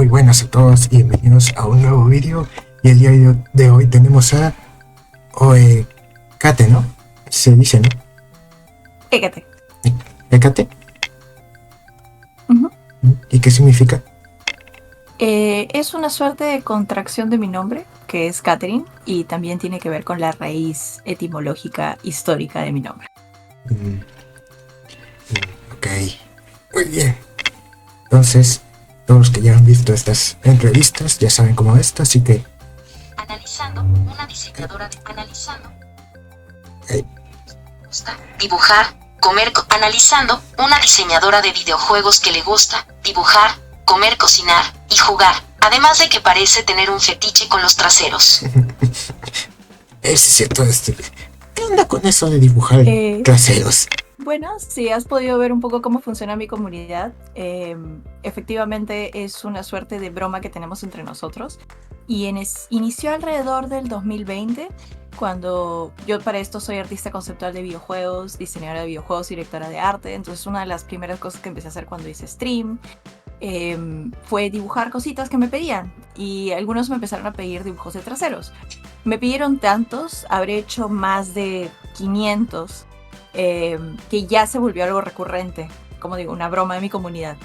Muy buenas a todos y bienvenidos a un nuevo vídeo. Y el día de hoy tenemos a Kate, ¿no? Se dice, ¿no? Hécate. Kate. ¿Y qué significa? Es una suerte de contracción de mi nombre, que es Catherine, y también tiene que ver con la raíz etimológica histórica de mi nombre. Ok, muy bien. Entonces, todos los que ya han visto estas entrevistas ya saben cómo es esto, así que... Analizando, una diseñadora de... Analizando. Gusta dibujar, comer... Analizando, una diseñadora de videojuegos que le gusta dibujar, comer, cocinar y jugar. Además de que parece tener un fetiche con los traseros. Es cierto, ¿qué onda con eso de dibujar traseros? Bueno, si has podido ver un poco cómo funciona mi comunidad, efectivamente es una suerte de broma que tenemos entre nosotros. Y inició alrededor del 2020, cuando yo para esto soy artista conceptual de videojuegos, diseñadora de videojuegos, directora de arte. Entonces una de las primeras cosas que empecé a hacer cuando hice stream fue dibujar cositas que me pedían. Y algunos me empezaron a pedir dibujos de traseros. Me pidieron tantos, habré hecho más de 500. Que ya se volvió algo recurrente, como digo, una broma de mi comunidad.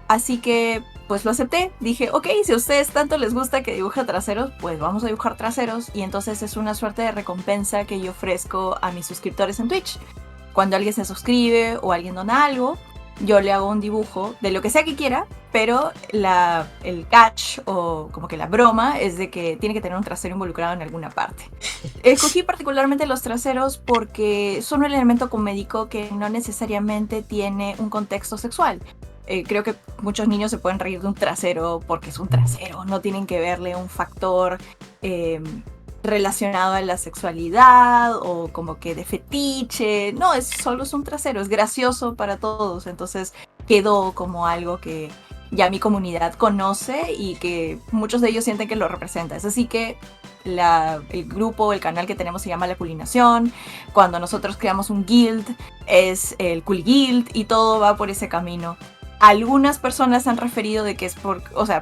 Así que pues lo acepté, dije, ok, si a ustedes tanto les gusta que dibuje traseros, pues vamos a dibujar traseros. Y entonces es una suerte de recompensa que yo ofrezco a mis suscriptores en Twitch. Cuando alguien se suscribe o alguien dona algo, yo le hago un dibujo de lo que sea que quiera, pero el catch o como que la broma es de que tiene que tener un trasero involucrado en alguna parte. Escogí particularmente los traseros porque son un elemento comédico que no necesariamente tiene un contexto sexual. Creo que muchos niños se pueden reír de un trasero porque es un trasero, no tienen que verle un factor relacionado a la sexualidad o como que de fetiche. No, solo es un trasero, es gracioso para todos. Entonces quedó como algo que ya mi comunidad conoce y que muchos de ellos sienten que lo representa. Es así que el grupo, el canal que tenemos se llama La Culinación. Cuando nosotros creamos un guild es el Cool Guild y todo va por ese camino. Algunas personas han referido de que es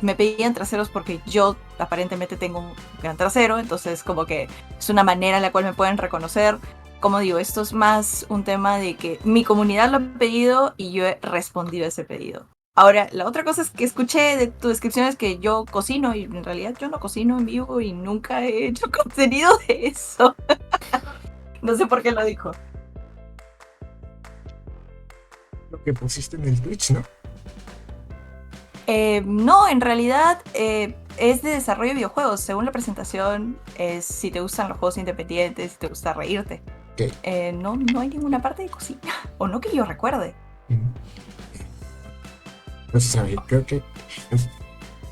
me pedían traseros porque yo aparentemente tengo un gran trasero, entonces como que es una manera en la cual me pueden reconocer. Como digo, esto es más un tema de que mi comunidad lo ha pedido y yo he respondido a ese pedido. Ahora, la otra cosa es que escuché de tu descripción es que yo cocino y en realidad yo no cocino en vivo y nunca he hecho contenido de eso. No sé por qué lo dijo. Lo que pusiste en el Twitch, ¿no? No, en realidad es de desarrollo de videojuegos. Según la presentación, es si te gustan los juegos independientes, si te gusta reírte. Okay. No hay ninguna parte de cocina, o no que yo recuerde. Pues a ver, creo que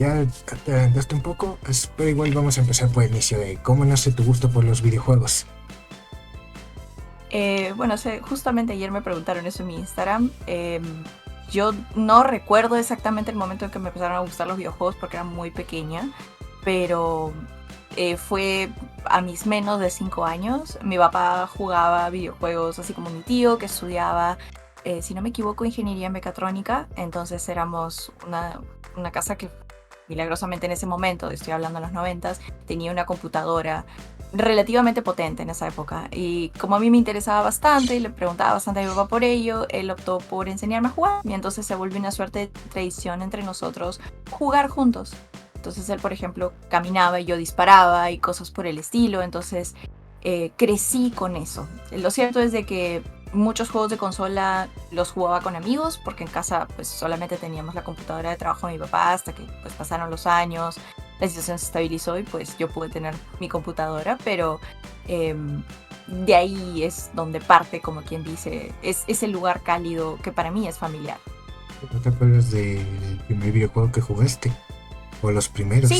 ya te adelantaste un poco, pero igual vamos a empezar por el inicio de cómo nace tu gusto por los videojuegos. Justamente ayer me preguntaron eso en mi Instagram. Yo no recuerdo exactamente el momento en que me empezaron a gustar los videojuegos porque era muy pequeña, pero fue a mis menos de 5 años. Mi papá jugaba videojuegos, así como mi tío que estudiaba, si no me equivoco, ingeniería mecatrónica. Entonces éramos una casa que milagrosamente en ese momento, estoy hablando de los 90s, tenía una computadora relativamente potente en esa época. Y como a mí me interesaba bastante y le preguntaba bastante a mi papá por ello, él optó por enseñarme a jugar y entonces se volvió una suerte de tradición entre nosotros jugar juntos. Entonces él, por ejemplo, caminaba y yo disparaba y cosas por el estilo. Entonces crecí con eso. Lo cierto es de que muchos juegos de consola los jugaba con amigos porque en casa pues solamente teníamos la computadora de trabajo de mi papá hasta que pues pasaron los años, la situación se estabilizó y pues yo pude tener mi computadora, pero de ahí es donde parte, como quien dice, es ese lugar cálido que para mí es familiar. ¿No te acuerdas del primer videojuego que jugaste? ¿O los primeros?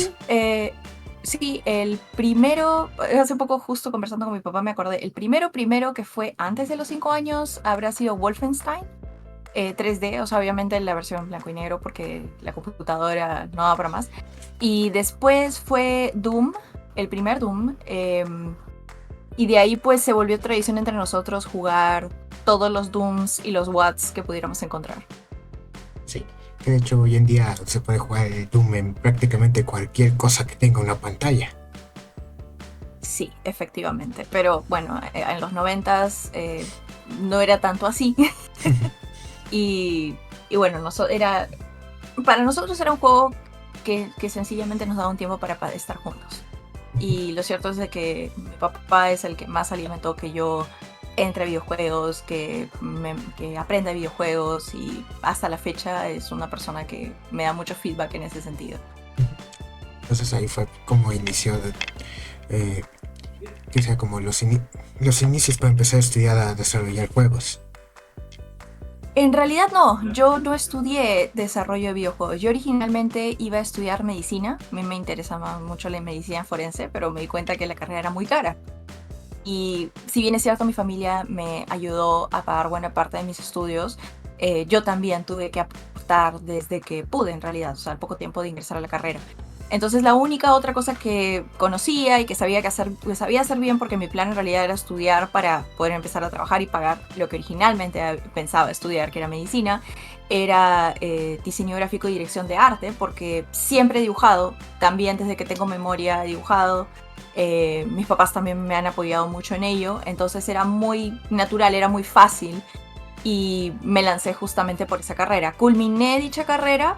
Sí, el primero, hace poco justo conversando con mi papá me acordé, el primero que fue antes de los 5 años habrá sido Wolfenstein 3D, o sea, obviamente la versión blanco y negro porque la computadora no daba para más. Y después fue Doom, el primer Doom, y de ahí pues se volvió tradición entre nosotros jugar todos los Dooms y los Watts que pudiéramos encontrar. Sí, De hecho, hoy en día se puede jugar el Doom en prácticamente cualquier cosa que tenga una pantalla. Sí, efectivamente. Pero bueno, en los 90s no era tanto así. y, y bueno, para nosotros era un juego que sencillamente nos daba un tiempo para estar juntos. Y lo cierto es de que mi papá es el que más alimentó que yo entre a videojuegos, que aprenda videojuegos, y hasta la fecha es una persona que me da mucho feedback en ese sentido. Entonces ahí fue como inició, eh, que sea como los inicios para empezar a estudiar a desarrollar juegos. En realidad no, yo no estudié desarrollo de videojuegos. Yo originalmente iba a estudiar medicina. A mí me interesaba mucho la medicina forense, pero me di cuenta que la carrera era muy cara. Y si bien es cierto, mi familia me ayudó a pagar buena parte de mis estudios, yo también tuve que aportar desde que pude, en realidad, o sea, al poco tiempo de ingresar a la carrera. Entonces la única otra cosa que conocía y que sabía hacer bien, porque mi plan en realidad era estudiar para poder empezar a trabajar y pagar lo que originalmente pensaba estudiar, que era medicina, era diseño gráfico y dirección de arte, porque siempre he dibujado, también desde que tengo memoria he dibujado. Mis papás también me han apoyado mucho en ello, entonces era muy natural, era muy fácil, y me lancé justamente por esa carrera. Culminé dicha carrera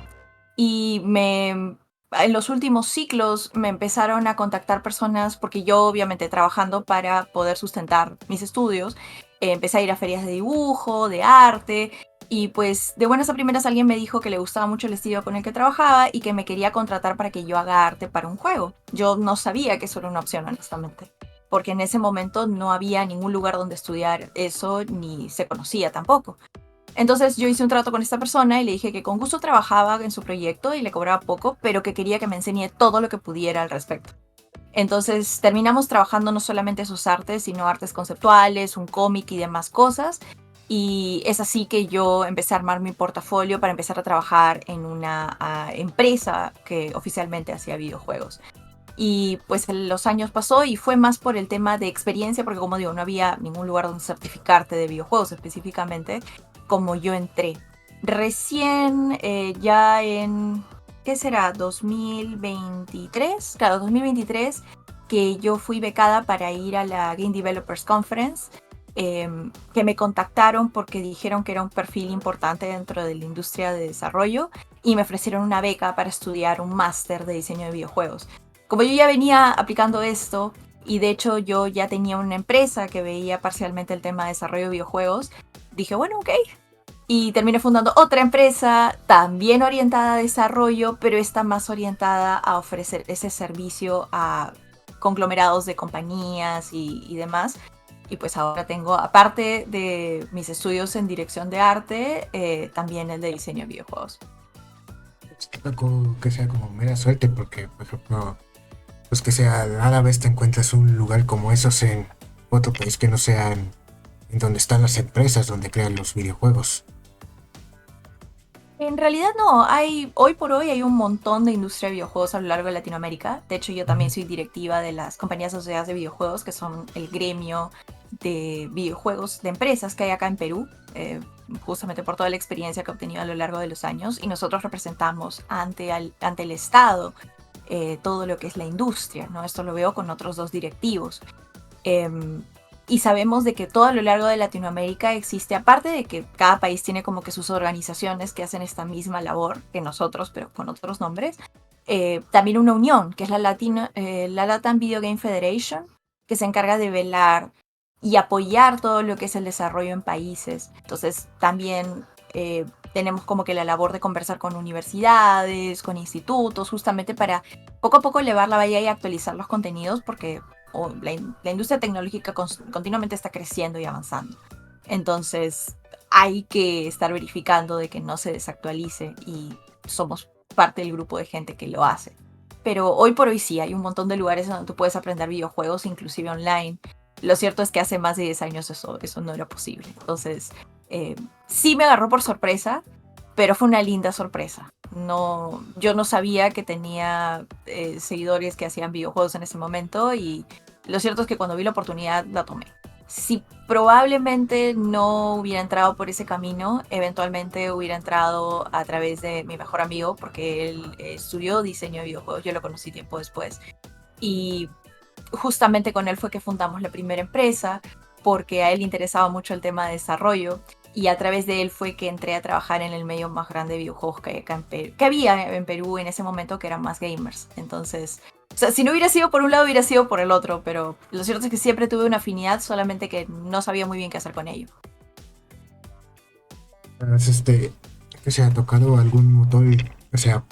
y en los últimos ciclos me empezaron a contactar personas, porque yo obviamente trabajando para poder sustentar mis estudios, empecé a ir a ferias de dibujo, de arte, y pues de buenas a primeras alguien me dijo que le gustaba mucho el estilo con el que trabajaba y que me quería contratar para que yo haga arte para un juego. Yo no sabía que eso era una opción, honestamente, porque en ese momento no había ningún lugar donde estudiar eso, ni se conocía tampoco. Entonces yo hice un trato con esta persona y le dije que con gusto trabajaba en su proyecto y le cobraba poco, pero que quería que me enseñe todo lo que pudiera al respecto. Entonces terminamos trabajando no solamente sus artes, sino artes conceptuales, un cómic y demás cosas. Y es así que yo empecé a armar mi portafolio para empezar a trabajar en una empresa que oficialmente hacía videojuegos. Y pues los años pasó y fue más por el tema de experiencia, porque como digo, no había ningún lugar donde certificarte de videojuegos específicamente, como yo entré. Recién ya en, ¿qué será? 2023, claro, 2023, que yo fui becada para ir a la Game Developers Conference, que me contactaron porque dijeron que era un perfil importante dentro de la industria de desarrollo y me ofrecieron una beca para estudiar un máster de diseño de videojuegos. Como yo ya venía aplicando esto, y de hecho yo ya tenía una empresa que veía parcialmente el tema de desarrollo de videojuegos, dije, bueno, ok. Y terminé fundando otra empresa también orientada a desarrollo, pero esta más orientada a ofrecer ese servicio a conglomerados de compañías y demás. Y pues ahora tengo, aparte de mis estudios en dirección de arte, también el de diseño de videojuegos. Tampoco que sea como mera suerte, porque, por ejemplo, pues que sea rara vez te encuentras un lugar como esos en otro país que no sea en donde están las empresas donde crean los videojuegos. En realidad no, hoy por hoy hay un montón de industria de videojuegos a lo largo de Latinoamérica. De hecho, yo también soy directiva de las compañías asociadas de videojuegos, que son el gremio de videojuegos de empresas que hay acá en Perú, justamente por toda la experiencia que he obtenido a lo largo de los años. Y nosotros representamos ante el Estado todo lo que es la industria, ¿no? Esto lo veo con otros dos directivos. Y sabemos de que todo a lo largo de Latinoamérica existe, aparte de que cada país tiene como que sus organizaciones que hacen esta misma labor que nosotros, pero con otros nombres, también una unión, que es la Latam Video Game Federation, que se encarga de velar y apoyar todo lo que es el desarrollo en países. Entonces también tenemos como que la labor de conversar con universidades, con institutos, justamente para poco a poco elevar la valla y actualizar los contenidos, porque la industria tecnológica continuamente está creciendo y avanzando. Entonces hay que estar verificando de que no se desactualice, y somos parte del grupo de gente que lo hace. Pero hoy por hoy sí, hay un montón de lugares donde tú puedes aprender videojuegos, inclusive online. Lo cierto es que hace más de 10 años eso no era posible. Entonces sí me agarró por sorpresa, pero fue una linda sorpresa. No, yo no sabía que tenía seguidores que hacían videojuegos en ese momento, y lo cierto es que cuando vi la oportunidad la tomé. si probablemente no hubiera entrado por ese camino, eventualmente hubiera entrado a través de mi mejor amigo, porque él estudió diseño de videojuegos, yo lo conocí tiempo después. Y justamente con él fue que fundamos la primera empresa, porque a él le interesaba mucho el tema de desarrollo. Y a través de él fue que entré a trabajar en el medio más grande de videojuegos que, acá en Perú, que había en Perú en ese momento, que eran más gamers. Entonces, o sea, si no hubiera sido por un lado, hubiera sido por el otro. Pero lo cierto es que siempre tuve una afinidad, solamente que no sabía muy bien qué hacer con ello. ¿Has que se ha tocado algún motor, o sea,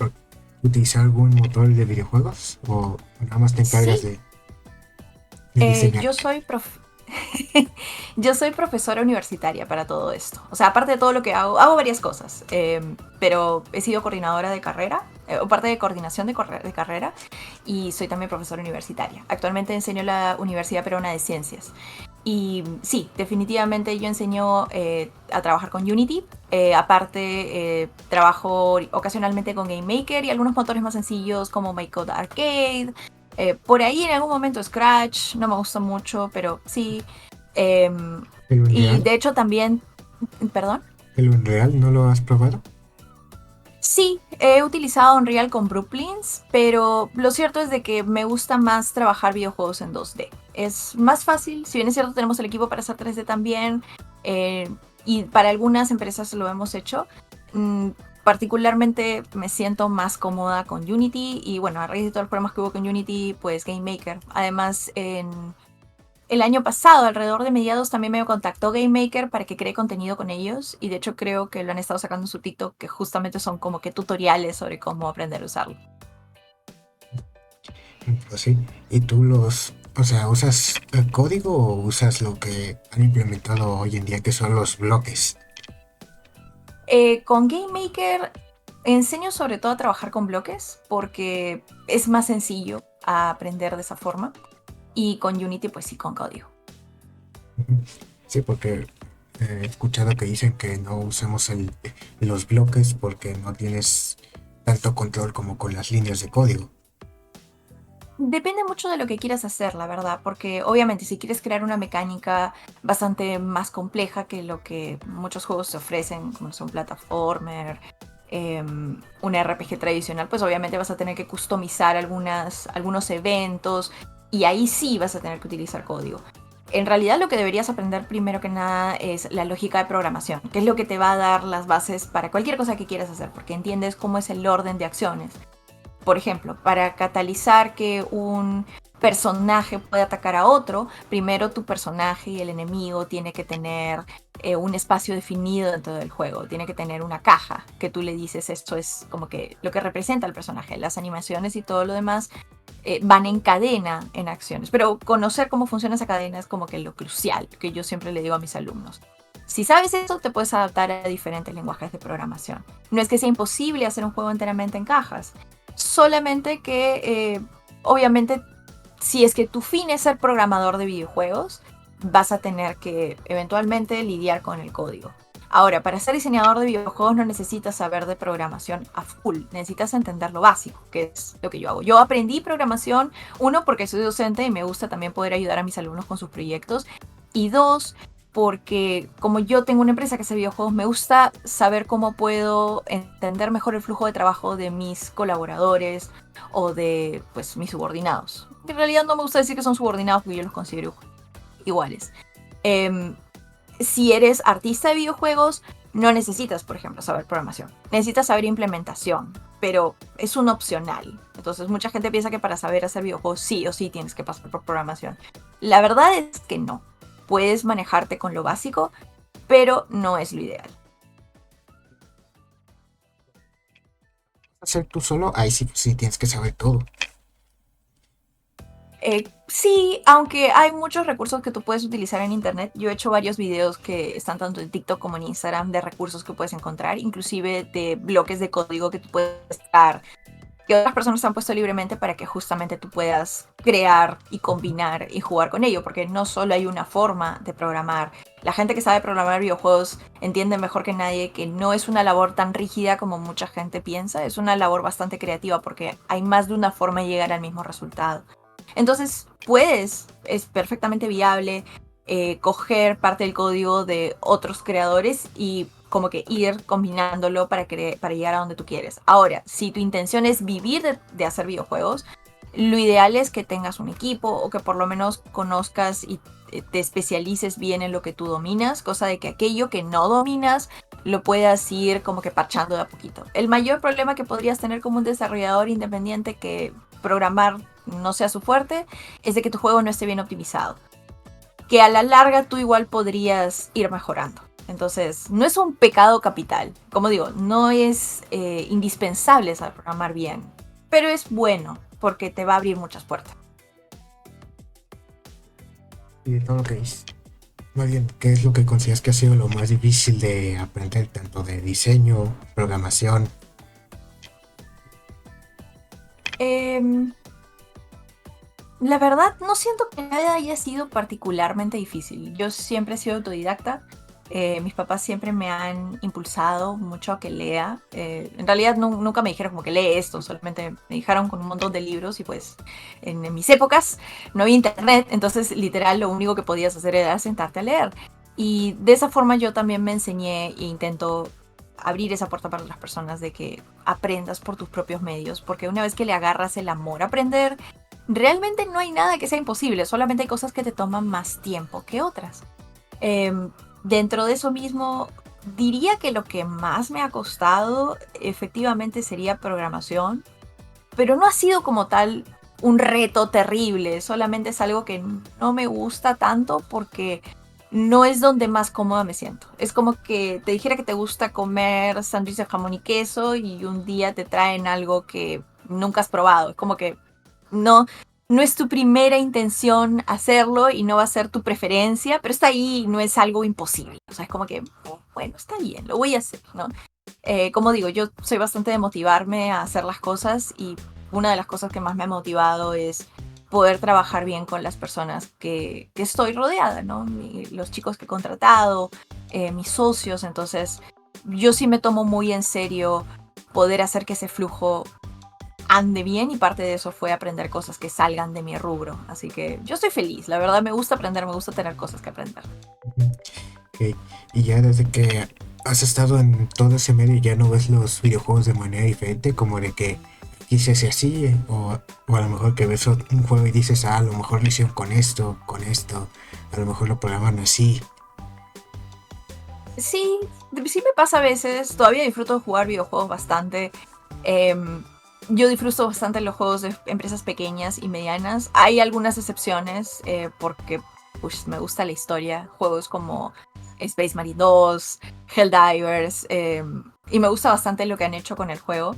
utilizar algún motor de videojuegos o nada más te encargas Sí, de diseñar? yo soy yo soy profesora universitaria para todo esto. O sea, aparte de todo lo que hago varias cosas. Pero he sido coordinadora de carrera, o parte de coordinación de carrera, y soy también profesora universitaria. Actualmente enseño en la Universidad Peruana de Ciencias. Y sí, definitivamente yo enseño a trabajar con Unity. Aparte, trabajo ocasionalmente con GameMaker y algunos motores más sencillos como MyCode Arcade. Por ahí en algún momento Scratch, no me gusta mucho, pero sí. Em, ¿El y Unreal? de hecho también, perdón, ¿El Unreal no lo has probado? sí, he utilizado Unreal con Brooklyns, pero lo cierto es de que me gusta más trabajar videojuegos en 2D. Es más fácil, si bien es cierto tenemos el equipo para hacer 3D también, eh, y para algunas empresas lo hemos hecho. mm, Particularmente me siento más cómoda con Unity y bueno, a raíz de todos los problemas que hubo con Unity, pues Game Maker. Además, el año pasado, alrededor de mediados, también me contactó Game Maker para que cree contenido con ellos. Y de hecho creo que lo han estado sacando en su TikTok, que justamente son como que tutoriales sobre cómo aprender a usarlo. Pues sí. ¿Y tú o sea, usas el código o usas lo que han implementado hoy en día que son los bloques? Con Game Maker enseño sobre todo a trabajar con bloques porque es más sencillo a aprender de esa forma. Y con Unity pues sí, con código. Ujú. Sí, porque he escuchado que dicen que no usemos los bloques porque no tienes tanto control como con las líneas de código. Depende mucho de lo que quieras hacer, la verdad, porque obviamente si quieres crear una mecánica bastante más compleja que lo que muchos juegos te ofrecen, como son plataformer, un RPG tradicional, pues obviamente vas a tener que customizar algunos eventos y ahí sí vas a tener que utilizar código. En realidad lo que deberías aprender primero que nada es la lógica de programación, que es lo que te va a dar las bases para cualquier cosa que quieras hacer, porque entiendes cómo es el orden de acciones. Por ejemplo, para catalizar que un personaje pueda atacar a otro, primero tu personaje y el enemigo tiene que tener un espacio definido dentro del juego, tiene que tener una caja que tú le dices esto es como que lo que representa al personaje, las animaciones y todo lo demás van en cadena en acciones, pero conocer cómo funciona esa cadena es como que lo crucial que yo siempre le digo a mis alumnos. Si sabes eso, te puedes adaptar a diferentes lenguajes de programación. No es que sea imposible hacer un juego enteramente en cajas, solamente que obviamente si es que tu fin es ser programador de videojuegos, vas a tener que eventualmente lidiar con el código. Ahora, para ser diseñador de videojuegos no necesitas saber de programación a full, necesitas entender lo básico, que es lo que yo hago. Yo aprendí programación, uno, porque soy docente y me gusta también poder ayudar a mis alumnos con sus proyectos, y dos, porque como yo tengo una empresa que hace videojuegos, me gusta saber cómo puedo entender mejor el flujo de trabajo de mis colaboradores o de pues mis subordinados. En realidad no me gusta decir que son subordinados porque yo los considero iguales. Em, si eres artista de videojuegos, no necesitas, por ejemplo, saber programación. Necesitas saber implementación, pero es un opcional. Entonces mucha gente piensa que para saber hacer videojuegos sí o sí tienes que pasar por programación. La verdad es que no. Puedes manejarte con lo básico, pero no es lo ideal. Hacer tú solo, ahí sí, sí tienes que saber todo. Sí, aunque hay muchos recursos que tú puedes utilizar en internet. Yo he hecho varios videos que están tanto en TikTok como en Instagram de recursos que puedes encontrar, inclusive de bloques de código que tú puedes estar que otras personas han puesto libremente para que justamente tú puedas crear y combinar y jugar con ello, porque no solo hay una forma de programar. La gente que sabe programar videojuegos entiende mejor que nadie que no es una labor tan rígida como mucha gente piensa, es una labor bastante creativa porque hay más de una forma de llegar al mismo resultado. Entonces, es perfectamente viable. coger parte del código de otros creadores y como que ir combinándolo para llegar a donde tú quieres. Ahora, si tu intención es vivir de hacer videojuegos, lo ideal es que tengas un equipo o que por lo menos conozcas y te especialices bien en lo que tú dominas, cosa de que aquello que no dominas lo puedas ir como que parchando de a poquito. El mayor problema que podrías tener como un desarrollador independiente que programar no sea su fuerte es de que tu juego no esté bien optimizado, que a la larga tú igual podrías ir mejorando. Entonces, no es un pecado capital. Como digo, no es indispensable saber programar bien, pero es bueno porque te va a abrir muchas puertas. Y de todo lo que dices. Más bien, ¿qué es lo que consideras que ha sido lo más difícil de aprender, tanto de diseño, programación? La verdad, no siento que nada haya sido particularmente difícil. Yo siempre he sido autodidacta. Mis papás siempre me han impulsado mucho a que lea. En realidad nunca me dijeron como que lee esto, solamente me dijeron con un montón de libros y pues en mis épocas no había internet, entonces literal lo único que podías hacer era sentarte a leer. Y de esa forma yo también me enseñé e intento abrir esa puerta para otras personas de que aprendas por tus propios medios, porque una vez que le agarras el amor a aprender, realmente no hay nada que sea imposible, solamente hay cosas que te toman más tiempo que otras. Dentro de eso mismo, diría que lo que más me ha costado efectivamente sería programación, pero no ha sido como tal un reto terrible, solamente es algo que no me gusta tanto porque no es donde más cómoda me siento. Es como que te dijera que te gusta comer sándwiches de jamón y queso y un día te traen algo que nunca has probado. Es como que no, no es tu primera intención hacerlo y no va a ser tu preferencia, pero está ahí y no es algo imposible. O sea, es como que, bueno, está bien, lo voy a hacer, ¿no? Como digo, yo soy bastante de motivarme a hacer las cosas y una de las cosas que más me ha motivado es poder trabajar bien con las personas que estoy rodeada, ¿no? Los chicos que he contratado, mis socios, entonces yo sí me tomo muy en serio poder hacer que ese flujo ande bien y parte de eso fue aprender cosas que salgan de mi rubro. Así que yo estoy feliz, la verdad me gusta aprender, me gusta tener cosas que aprender. Ok. Y ya desde que has estado en todo ese medio ya no ves los videojuegos de manera diferente, como de que aquí se hace así, o a lo mejor que ves un juego y dices, ah, a lo mejor lo hicieron con esto, a lo mejor lo programan así. Sí, sí me pasa a veces, todavía disfruto de jugar videojuegos bastante. Yo disfruto bastante los juegos de empresas pequeñas y medianas. Hay algunas excepciones porque pues, me gusta la historia. Juegos como Space Marine 2, Helldivers, y me gusta bastante lo que han hecho con el juego.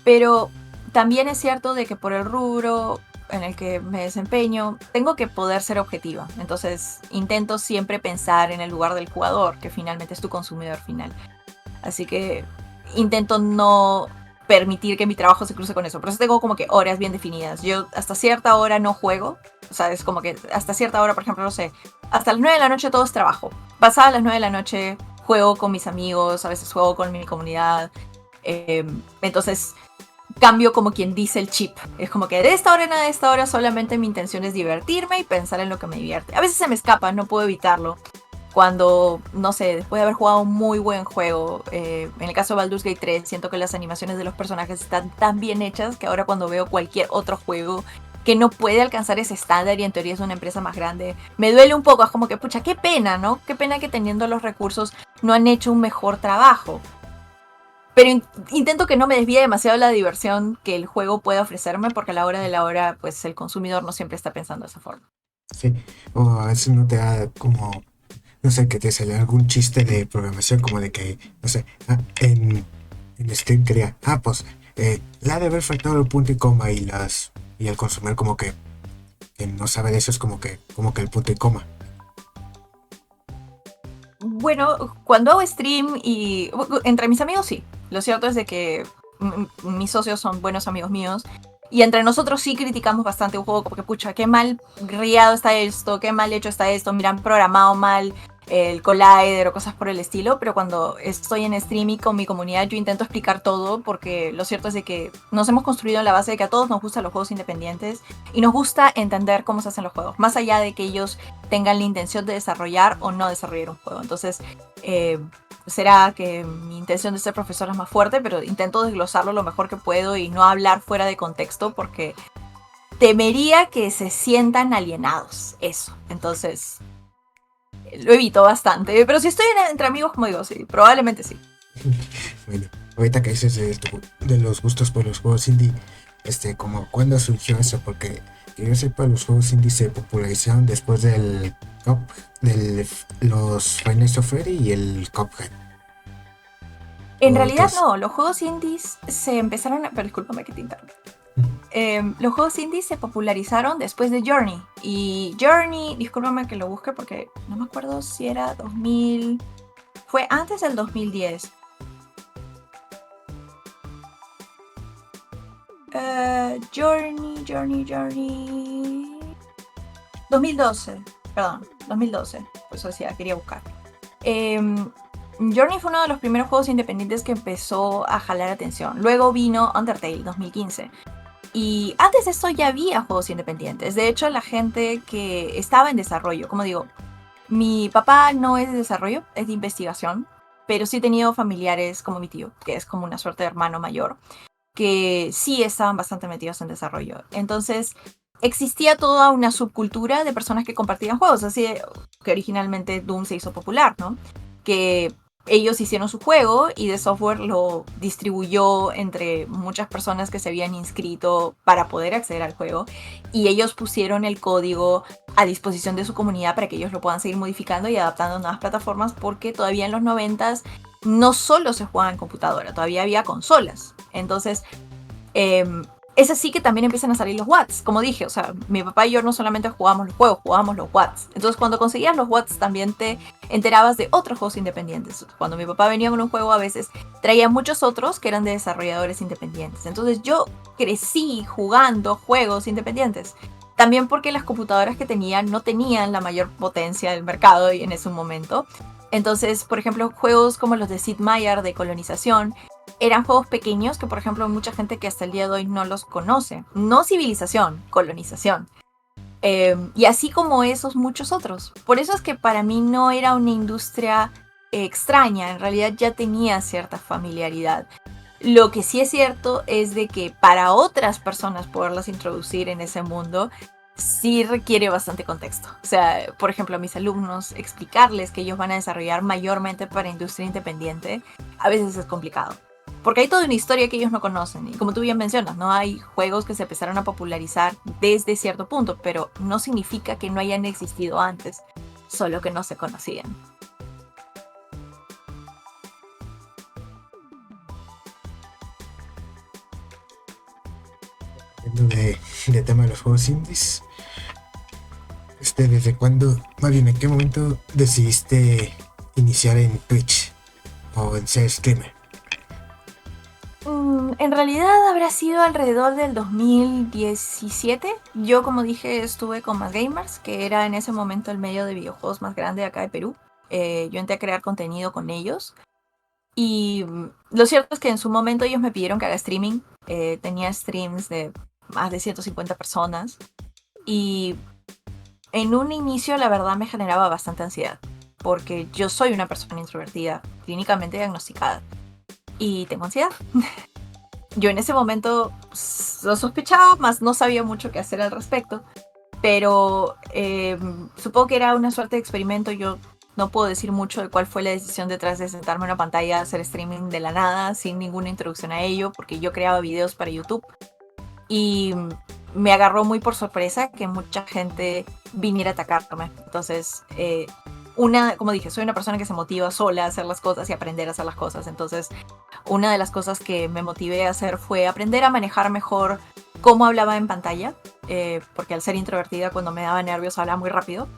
Pero también es cierto de que por el rubro en el que me desempeño, tengo que poder ser objetiva. Entonces intento siempre pensar en el lugar del jugador, que finalmente es tu consumidor final. Así que intento no permitir que mi trabajo se cruce con eso. Por eso tengo como que horas bien definidas. Yo hasta cierta hora no juego. O sea, es como que hasta cierta hora, por ejemplo, no sé, hasta las 9 de la noche todo es trabajo. Pasadas las 9 de la noche juego con mis amigos, a veces juego con mi comunidad. Entonces cambio como quien dice el chip. Es como que de esta hora en a esta hora solamente mi intención es divertirme y pensar en lo que me divierte. A veces se me escapa, no puedo evitarlo. Cuando, no sé, después de haber jugado un muy buen juego, en el caso de Baldur's Gate 3, siento que las animaciones de los personajes están tan bien hechas que ahora cuando veo cualquier otro juego que no puede alcanzar ese estándar y en teoría es una empresa más grande, me duele un poco. Es como que, pucha, qué pena, ¿no? Qué pena que teniendo los recursos no han hecho un mejor trabajo. Pero intento que no me desvíe demasiado la diversión que el juego puede ofrecerme, porque a la hora de la hora, pues el consumidor no siempre está pensando de esa forma. Sí. O a veces no te da como, no sé, que te sale algún chiste de programación, como de que, no sé, en Steam quería, pues, la de haber faltado el punto y coma y el consumidor como que no sabe de eso, es como que el punto y coma. Bueno, cuando hago stream y entre mis amigos sí. Lo cierto es de que mis socios son buenos amigos míos y entre nosotros sí criticamos bastante un juego, como que pucha, qué mal guiado está esto, qué mal hecho está esto, mira, han programado mal el Collider o cosas por el estilo, pero cuando estoy en streaming con mi comunidad yo intento explicar todo, porque lo cierto es de que nos hemos construido en la base de que a todos nos gustan los juegos independientes y nos gusta entender cómo se hacen los juegos, más allá de que ellos tengan la intención de desarrollar o no desarrollar un juego. Entonces, será que mi intención de ser profesor es más fuerte, pero intento desglosarlo lo mejor que puedo y no hablar fuera de contexto, porque temería que se sientan alienados. Eso. Entonces, lo evito bastante. Pero si estoy entre amigos, como digo, sí, probablemente sí. Bueno, ahorita que dices de los gustos por los juegos indie, como cuándo surgió eso, porque que yo sepa, los juegos indie se popularizaron después del los Five Nights at Freddy y el Cuphead. En realidad no, los juegos indies se empezaron a... Pero discúlpame que te interrumpa. Los juegos indies se popularizaron después de Journey. Y Journey, discúlpame que lo busque porque no me acuerdo si era 2000... Fue antes del 2010. Journey... 2012. Perdón, 2012. Por eso decía, quería buscar. Journey fue uno de los primeros juegos independientes que empezó a jalar atención. Luego vino Undertale, 2015. Y antes de esto ya había juegos independientes. De hecho, la gente que estaba en desarrollo, como digo, mi papá no es de desarrollo, es de investigación, pero sí he tenido familiares como mi tío, que es como una suerte de hermano mayor, que sí estaban bastante metidos en desarrollo. Entonces, existía toda una subcultura de personas que compartían juegos, así que originalmente Doom se hizo popular, ¿no? Que ellos hicieron su juego y The Software lo distribuyó entre muchas personas que se habían inscrito para poder acceder al juego, y ellos pusieron el código a disposición de su comunidad para que ellos lo puedan seguir modificando y adaptando a nuevas plataformas, porque todavía en los 90s no solo se jugaba en computadora, todavía había consolas. Entonces, es así que también empiezan a salir los Watts. Como dije, o sea, mi papá y yo no solamente jugábamos los juegos, jugábamos los Watts. Entonces, cuando conseguías los Watts también te enterabas de otros juegos independientes. Cuando mi papá venía con un juego, a veces traía muchos otros que eran de desarrolladores independientes. Entonces, yo crecí jugando juegos independientes. También porque las computadoras que tenían no tenían la mayor potencia del mercado en ese momento. Entonces, por ejemplo, juegos como los de Sid Meier de colonización eran juegos pequeños que, por ejemplo, hay mucha gente que hasta el día de hoy no los conoce. No civilización, colonización. Y así como esos, muchos otros. Por eso es que para mí no era una industria extraña. En realidad ya tenía cierta familiaridad. Lo que sí es cierto es de que para otras personas poderlas introducir en ese mundo sí requiere bastante contexto. O sea, por ejemplo, a mis alumnos explicarles que ellos van a desarrollar mayormente para industria independiente a veces es complicado. Porque hay toda una historia que ellos no conocen. Y como tú bien mencionas, ¿no? Hay juegos que se empezaron a popularizar desde cierto punto, pero no significa que no hayan existido antes, solo que no se conocían. De tema de los juegos indies, ¿desde cuándo, más bien en qué momento decidiste iniciar en Twitch o en ser streamer? En realidad habrá sido alrededor del 2017. Yo, como dije, estuve con Más Gamers, que era en ese momento el medio de videojuegos más grande acá de Perú. Yo entré a crear contenido con ellos. Y lo cierto es que en su momento ellos me pidieron que haga streaming. Tenía streams de más de 150 personas. Y en un inicio, la verdad, me generaba bastante ansiedad. Porque yo soy una persona introvertida, clínicamente diagnosticada. Y tengo ansiedad. Yo en ese momento lo sospechaba, más no sabía mucho qué hacer al respecto. Pero supongo que era una suerte de experimento. Yo no puedo decir mucho de cuál fue la decisión detrás de sentarme en una pantalla a hacer streaming de la nada, sin ninguna introducción a ello, porque yo creaba videos para YouTube. Y me agarró muy por sorpresa que mucha gente viniera a atacarme. Entonces, como dije, soy una persona que se motiva sola a hacer las cosas y aprender a hacer las cosas. Entonces, una de las cosas que me motivé a hacer fue aprender a manejar mejor cómo hablaba en pantalla, porque al ser introvertida, cuando me daba nervios hablaba muy rápido.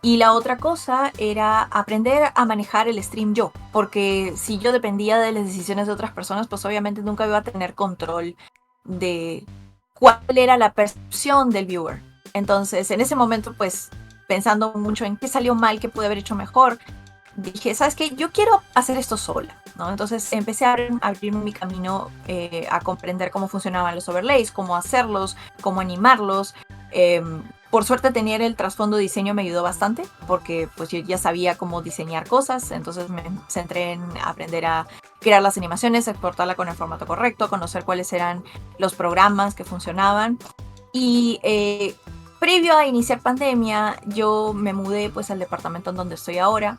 Y la otra cosa era aprender a manejar el stream yo, porque si yo dependía de las decisiones de otras personas, pues obviamente nunca iba a tener control de cuál era la percepción del viewer. Entonces, en ese momento, pues pensando mucho en qué salió mal, qué pude haber hecho mejor, dije, ¿sabes qué? Yo quiero hacer esto sola, ¿no? Entonces empecé a abrir mi camino a comprender cómo funcionaban los overlays, cómo hacerlos, cómo animarlos. Por suerte tener el trasfondo de diseño me ayudó bastante, porque pues yo ya sabía cómo diseñar cosas, entonces me centré en aprender a crear las animaciones, exportarla con el formato correcto, conocer cuáles eran los programas que funcionaban. Y previo a iniciar pandemia, yo me mudé pues al departamento en donde estoy ahora.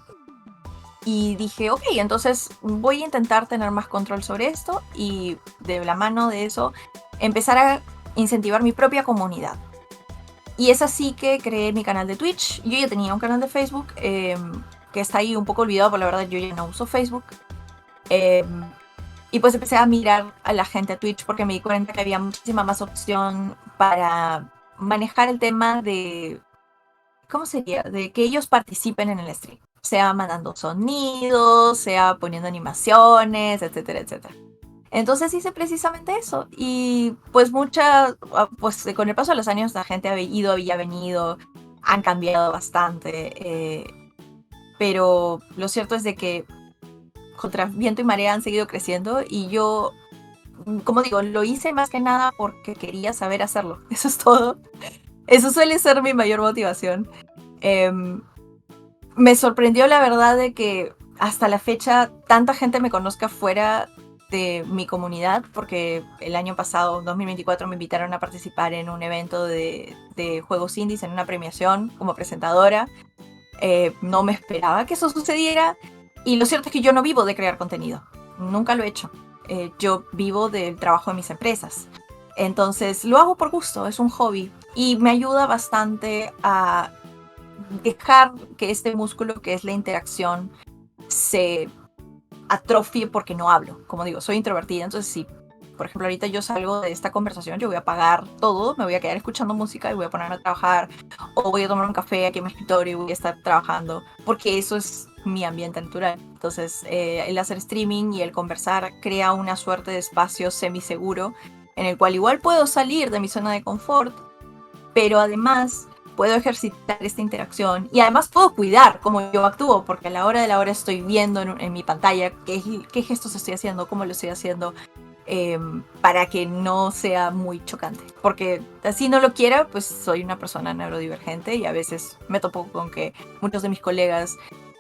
Y dije, ok, entonces voy a intentar tener más control sobre esto y de la mano de eso empezar a incentivar mi propia comunidad. Y es así que creé mi canal de Twitch. Yo ya tenía un canal de Facebook que está ahí un poco olvidado, pero la verdad yo ya no uso Facebook. Y pues empecé a mirar a la gente a Twitch porque me di cuenta que había muchísima más opción para manejar el tema de, ¿cómo sería? De que ellos participen en el stream. Sea mandando sonidos, sea poniendo animaciones, etcétera, etcétera. Entonces hice precisamente eso. Y pues pues con el paso de los años la gente ha ido, había venido, han cambiado bastante. Pero lo cierto es de que contra viento y marea han seguido creciendo y yo, como digo, lo hice más que nada porque quería saber hacerlo. Eso es todo. Eso suele ser mi mayor motivación. Me sorprendió la verdad de que hasta la fecha tanta gente me conozca fuera de mi comunidad, porque el año pasado, 2024, me invitaron a participar en un evento de juegos indies, en una premiación como presentadora. No me esperaba que eso sucediera y lo cierto es que yo no vivo de crear contenido, nunca lo he hecho. Yo vivo del trabajo de mis empresas, entonces lo hago por gusto, es un hobby y me ayuda bastante a dejar que este músculo que es la interacción se atrofie porque no hablo. Como digo, soy introvertida, entonces si, por ejemplo, ahorita yo salgo de esta conversación, yo voy a apagar todo, me voy a quedar escuchando música y voy a ponerme a trabajar o voy a tomar un café aquí en mi escritorio y voy a estar trabajando porque eso es mi ambiente natural. Entonces, el hacer streaming y el conversar crea una suerte de espacio semiseguro en el cual igual puedo salir de mi zona de confort, pero además puedo ejercitar esta interacción y además puedo cuidar cómo yo actúo, porque a la hora de la hora estoy viendo en mi pantalla qué gestos estoy haciendo, cómo lo estoy haciendo, para que no sea muy chocante. Porque así no lo quiera, pues soy una persona neurodivergente y a veces me topo con que muchos de mis colegas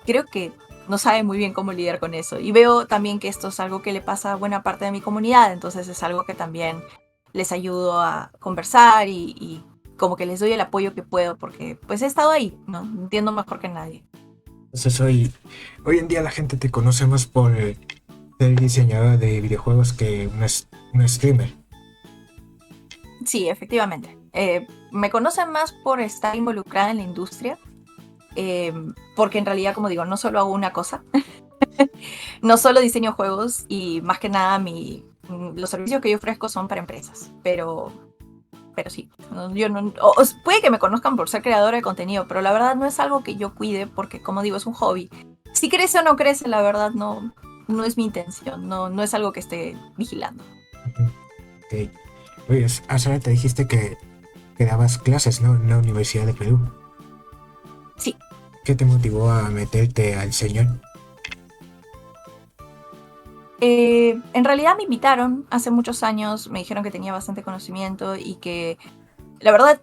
creo que no saben muy bien cómo lidiar con eso. Y veo también que esto es algo que le pasa a buena parte de mi comunidad, entonces es algo que también les ayudo a conversar y como que les doy el apoyo que puedo porque pues he estado ahí, ¿no? Entiendo mejor que nadie. Entonces hoy en día la gente te conoce más por ser diseñadora de videojuegos que una streamer. Sí, efectivamente. Me conocen más por estar involucrada en la industria, porque en realidad, como digo, no solo hago una cosa, no solo diseño juegos y más que nada los servicios que yo ofrezco son para empresas, pero sí, yo no, puede que me conozcan por ser creadora de contenido, pero la verdad no es algo que yo cuide porque, como digo, es un hobby. Si crece o no crece, la verdad no es mi intención, no es algo que esté vigilando. Okay. Oye, hace rato te dijiste que dabas clases, ¿no? En la Universidad de Perú. Sí. ¿Qué te motivó a meterte al señor? En realidad me invitaron hace muchos años, me dijeron que tenía bastante conocimiento y que, la verdad,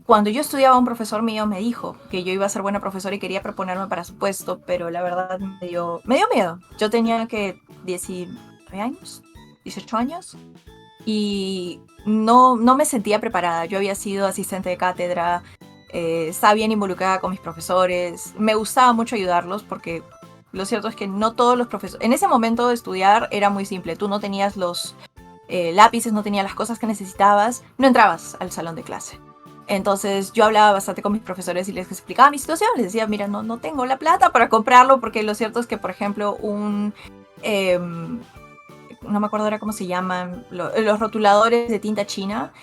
cuando yo estudiaba, un profesor mío me dijo que yo iba a ser buena profesora y quería proponerme para su puesto, pero la verdad me dio miedo. Yo tenía que 19 años, 18 años, y no me sentía preparada. Yo había sido asistente de cátedra, estaba bien involucrada con mis profesores, me gustaba mucho ayudarlos porque lo cierto es que no todos los profesores... En ese momento estudiar era muy simple, tú no tenías los lápices, no tenías las cosas que necesitabas, no entrabas al salón de clase. Entonces yo hablaba bastante con mis profesores y les explicaba mi situación, les decía, mira, no tengo la plata para comprarlo, porque lo cierto es que, por ejemplo, no me acuerdo ahora cómo se llaman, los rotuladores de tinta china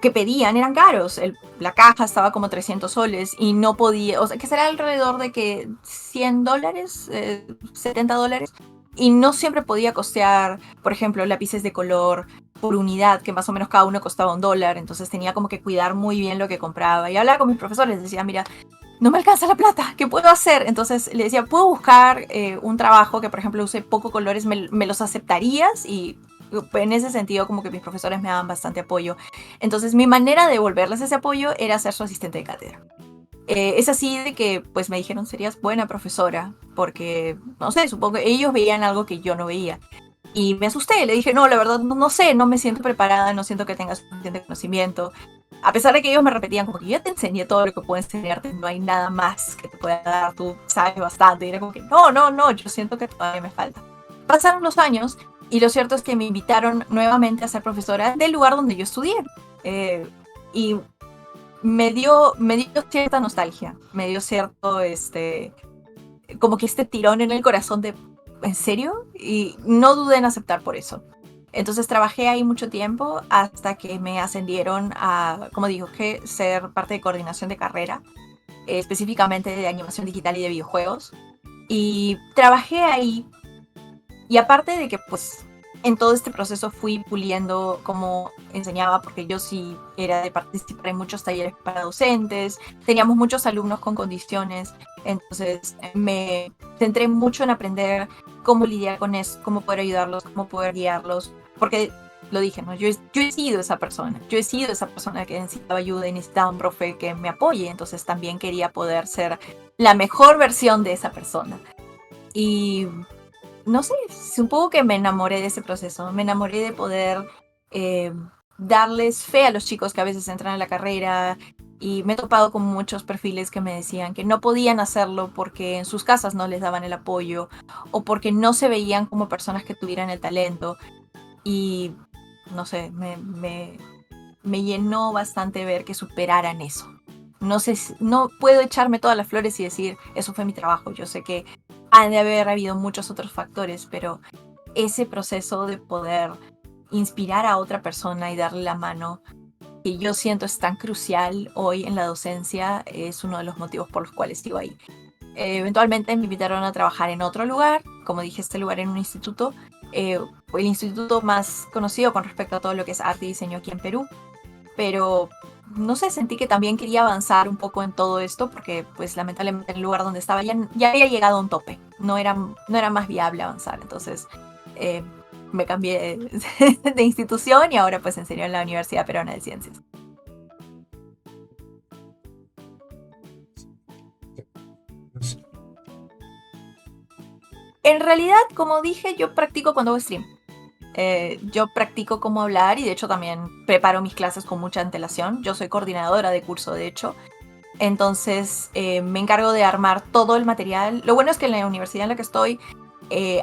que pedían eran caros, la caja estaba como 300 soles y no podía, o sea, que será alrededor de que $100, $70, y no siempre podía costear, por ejemplo, lápices de color por unidad, que más o menos cada uno costaba $1, entonces tenía como que cuidar muy bien lo que compraba y hablaba con mis profesores, decía, mira, no me alcanza la plata, ¿qué puedo hacer? Entonces le decía, puedo buscar un trabajo que, por ejemplo, use poco colores, me los aceptarías, y en ese sentido como que mis profesores me daban bastante apoyo. Entonces mi manera de devolverles ese apoyo era ser su asistente de cátedra. Es así de que pues me dijeron, serías buena profesora, porque, no sé, supongo que ellos veían algo que yo no veía. Y me asusté, le dije, no, la verdad, no sé, no me siento preparada, no siento que tenga suficiente conocimiento. A pesar de que ellos me repetían como que ya te enseñé todo lo que puedo enseñarte, no hay nada más que te pueda dar, tú sabes bastante. Y era como que, no, yo siento que todavía me falta. Pasaron los años y lo cierto es que me invitaron nuevamente a ser profesora del lugar donde yo estudié. Y me dio cierta nostalgia, me dio cierto, como que este tirón en el corazón de, ¿en serio? Y no dudé en aceptar por eso. Entonces trabajé ahí mucho tiempo hasta que me ascendieron a, como digo, que ser parte de coordinación de carrera, específicamente de animación digital y de videojuegos. Y trabajé ahí, y aparte de que pues en todo este proceso fui puliendo cómo enseñaba, porque yo sí era de participar en muchos talleres para docentes, teníamos muchos alumnos con condiciones, entonces me centré mucho en aprender cómo lidiar con eso, cómo poder ayudarlos, cómo poder guiarlos, porque lo dije, ¿no? Yo he sido esa persona, que necesitaba ayuda y necesitaba un profe que me apoye, entonces también quería poder ser la mejor versión de esa persona. Y no sé, supongo que me enamoré de ese proceso, me enamoré de poder eh, darles fe a los chicos que a veces entran a la carrera, y me he topado con muchos perfiles que me decían que no podían hacerlo porque en sus casas no les daban el apoyo o porque no se veían como personas que tuvieran el talento, y no sé, me llenó bastante ver que superaran eso. No sé, no puedo echarme todas las flores y decir, eso fue mi trabajo. Yo sé que han de haber habido muchos otros factores, pero ese proceso de poder inspirar a otra persona y darle la mano, que yo siento es tan crucial hoy en la docencia, es uno de los motivos por los cuales sigo ahí. Eventualmente me invitaron a trabajar en otro lugar, como dije, este lugar en un instituto, el instituto más conocido con respecto a todo lo que es arte y diseño aquí en Perú, pero no sé, sentí que también quería avanzar un poco en todo esto porque pues lamentablemente el lugar donde estaba ya había llegado a un tope, no era más viable avanzar, entonces eh, me cambié de institución y ahora pues enseño en la Universidad Peruana de Ciencias. No sé. En realidad, como dije, yo practico cuando hago stream. Yo practico cómo hablar y de hecho también preparo mis clases con mucha antelación. Yo soy coordinadora de curso, de hecho. Entonces me encargo de armar todo el material. Lo bueno es que en la universidad en la que estoy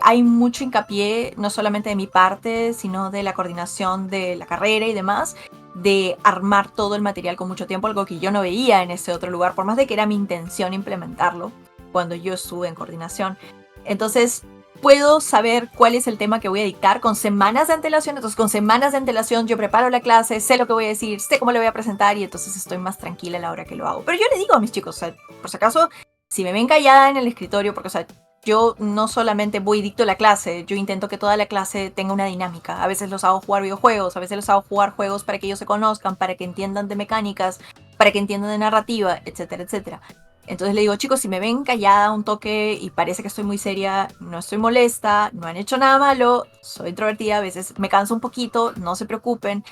hay mucho hincapié, no solamente de mi parte, sino de la coordinación de la carrera y demás, de armar todo el material con mucho tiempo, algo que yo no veía en ese otro lugar, por más de que era mi intención implementarlo cuando yo estuve en coordinación. Entonces puedo saber cuál es el tema que voy a dictar con semanas de antelación. Entonces con semanas de antelación yo preparo la clase, sé lo que voy a decir, sé cómo lo voy a presentar y entonces estoy más tranquila a la hora que lo hago. Pero yo le digo a mis chicos, o sea, por si acaso, si me ven callada en el escritorio, porque o sea, yo no solamente voy y dicto la clase, yo intento que toda la clase tenga una dinámica. A veces los hago jugar videojuegos, a veces los hago jugar juegos para que ellos se conozcan, para que entiendan de mecánicas, para que entiendan de narrativa, etcétera, etcétera. Entonces le digo, chicos, si me ven callada un toque y parece que estoy muy seria, no estoy molesta, no han hecho nada malo, soy introvertida, a veces me canso un poquito, no se preocupen,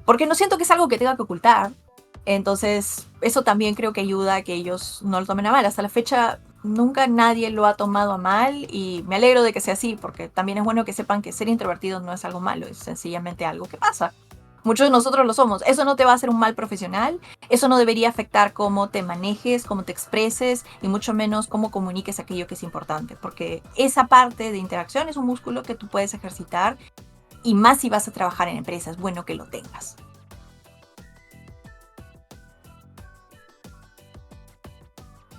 porque no siento que es algo que tenga que ocultar. Entonces eso también creo que ayuda a que ellos no lo tomen a mal. Hasta la fecha nunca nadie lo ha tomado a mal y me alegro de que sea así, porque también es bueno que sepan que ser introvertido no es algo malo, es sencillamente algo que pasa. Muchos de nosotros lo somos. Eso no te va a hacer un mal profesional, eso no debería afectar cómo te manejes, cómo te expreses y mucho menos cómo comuniques aquello que es importante, porque esa parte de interacción es un músculo que tú puedes ejercitar y más si vas a trabajar en empresas, es bueno que lo tengas.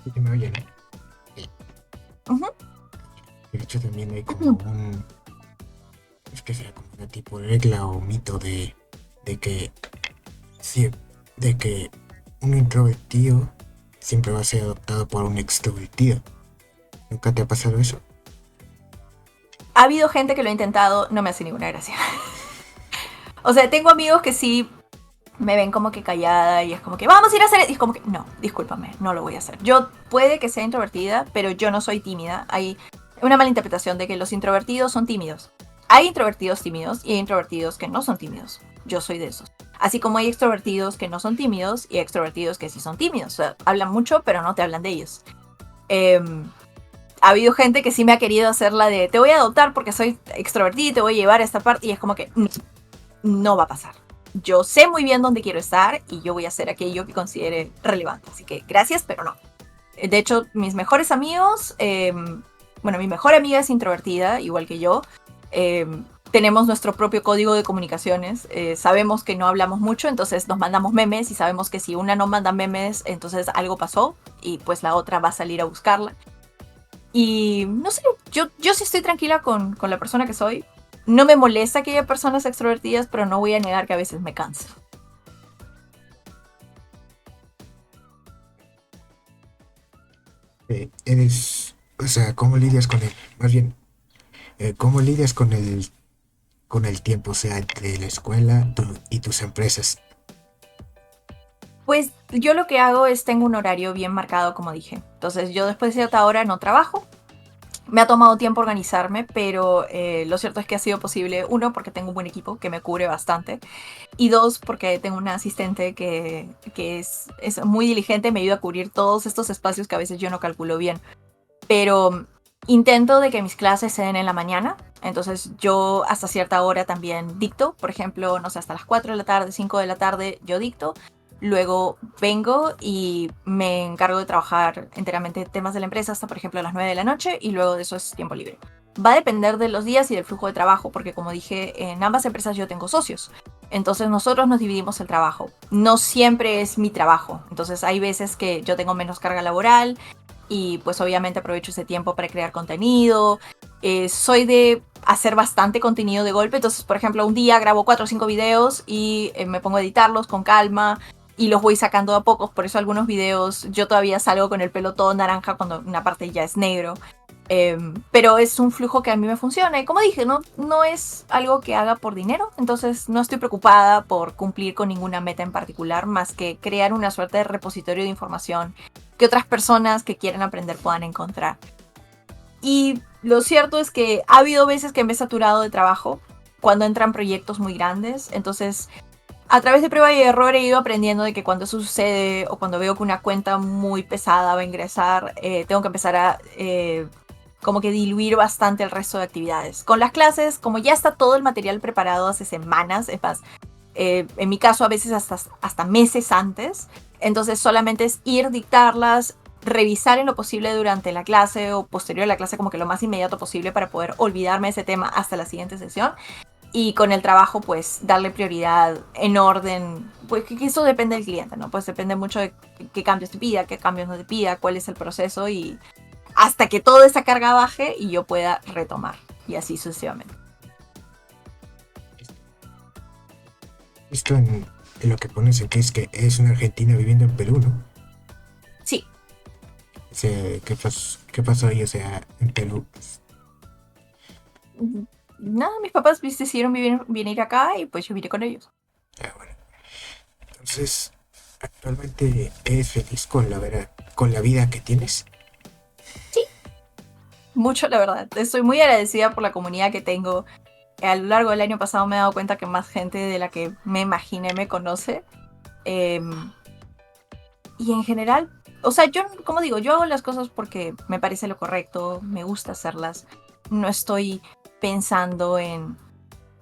Sí que me oyen, ¿eh? Ujú. De hecho, también hay como un. Es que sea como una tipo de regla o mito de que. Sí, de que un introvertido siempre va a ser adoptado por un extrovertido. ¿Nunca te ha pasado eso? Ha habido gente que lo ha intentado, no me hace ninguna gracia. O sea, tengo amigos que sí me ven como que callada y es como que vamos a ir a hacer, y es como que no, discúlpame, no lo voy a hacer. Yo puede que sea introvertida, pero yo no soy tímida. Hay una mala interpretación de que los introvertidos son tímidos. Hay introvertidos tímidos y hay introvertidos que no son tímidos. Yo soy de esos. Así como hay extrovertidos que no son tímidos y extrovertidos que sí son tímidos. O sea, hablan mucho, pero no te hablan de ellos. Ha habido gente que sí me ha querido hacer la de te voy a adoptar porque soy extrovertida y te voy a llevar a esta parte, y es como que no va a pasar. Yo sé muy bien dónde quiero estar y yo voy a hacer aquello que considere relevante. Así que gracias, pero no. De hecho, mis mejores amigos, mi mejor amiga es introvertida, igual que yo. Tenemos nuestro propio código de comunicaciones. Sabemos que no hablamos mucho, entonces nos mandamos memes y sabemos que si una no manda memes, entonces algo pasó y pues la otra va a salir a buscarla. Y no sé, yo sí estoy tranquila con la persona que soy. No me molesta que haya personas extrovertidas, pero no voy a negar que a veces me cansa. O sea, ¿cómo lidias con él? Más bien, ¿cómo lidias con el tiempo, o sea, entre la escuela y tus empresas? Pues yo lo que hago es tengo un horario bien marcado, como dije. Entonces yo después de cierta hora no trabajo. Me ha tomado tiempo organizarme, pero lo cierto es que ha sido posible, uno, porque tengo un buen equipo que me cubre bastante, y dos, porque tengo una asistente que es muy diligente, me ayuda a cubrir todos estos espacios que a veces yo no calculo bien. Pero intento de que mis clases se den en la mañana, entonces yo hasta cierta hora también dicto, por ejemplo, no sé, hasta las 4 de la tarde, 5 de la tarde yo dicto. Luego vengo y me encargo de trabajar enteramente temas de la empresa hasta, por ejemplo, a las 9 de la noche, y luego de eso es tiempo libre. Va a depender de los días y del flujo de trabajo, porque como dije, en ambas empresas yo tengo socios. Entonces nosotros nos dividimos el trabajo. No siempre es mi trabajo. Entonces hay veces que yo tengo menos carga laboral y pues obviamente aprovecho ese tiempo para crear contenido. Soy de hacer bastante contenido de golpe. Entonces, por ejemplo, un día grabo 4 o 5 videos y me pongo a editarlos con calma y los voy sacando a pocos. Por eso algunos videos yo todavía salgo con el pelo todo naranja cuando una parte ya es negro. Pero es un flujo que a mí me funciona. Y como dije, no es algo que haga por dinero. Entonces no estoy preocupada por cumplir con ninguna meta en particular, más que crear una suerte de repositorio de información que otras personas que quieren aprender puedan encontrar. Y lo cierto es que ha habido veces que me he saturado de trabajo cuando entran proyectos muy grandes. Entonces, a través de prueba y error he ido aprendiendo de que cuando eso sucede o cuando veo que una cuenta muy pesada va a ingresar, tengo que empezar a como que diluir bastante el resto de actividades. Con las clases, como ya está todo el material preparado hace semanas, es más, en mi caso a veces hasta meses antes, entonces solamente es ir, dictarlas, revisar en lo posible durante la clase o posterior a la clase como que lo más inmediato posible para poder olvidarme de ese tema hasta la siguiente sesión. Y con el trabajo, pues, darle prioridad en orden, pues que eso depende del cliente, ¿no? Pues depende mucho de qué cambios te pida, qué cambios no te pida, cuál es el proceso, y hasta que toda esa carga baje y yo pueda retomar, y así sucesivamente. Esto en lo que pones en que es una argentina viviendo en Perú, ¿no? Sí. O sea, ¿qué pasó ahí, o sea, en Perú? Nada, mis papás decidieron venir acá y pues yo vine con ellos. Ah, bueno. Entonces, ¿actualmente eres feliz con la vida que tienes? Sí, mucho la verdad. Estoy muy agradecida por la comunidad que tengo. A lo largo del año pasado me he dado cuenta que más gente de la que me imaginé me conoce. Y en general, o sea, yo, como digo, yo hago las cosas porque me parece lo correcto, me gusta hacerlas. No estoy pensando en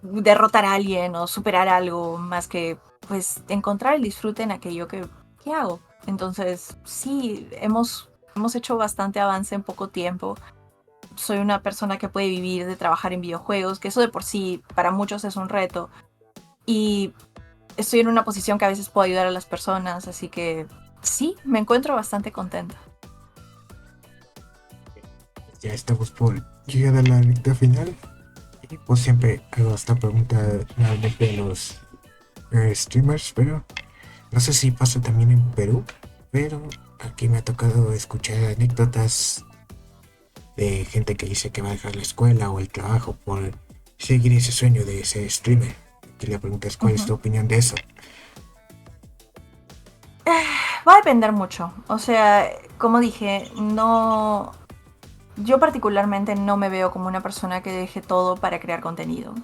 derrotar a alguien o superar algo, más que pues encontrar el disfrute en aquello que hago. Entonces, sí, hemos hecho bastante avance en poco tiempo. Soy una persona que puede vivir de trabajar en videojuegos, que eso de por sí para muchos es un reto. Y estoy en una posición que a veces puedo ayudar a las personas, así que sí, me encuentro bastante contenta. Ya estamos por llegar a la recta final. Y pues siempre hago esta pregunta nuevamente a los streamers, pero no sé si pasa también en Perú, pero aquí me ha tocado escuchar anécdotas de gente que dice que va a dejar la escuela o el trabajo por seguir ese sueño de ser streamer. Que le preguntas cuál es tu opinión de eso. Va a depender mucho. O sea, como dije, no... Yo particularmente no me veo como una persona que deje todo para crear contenido.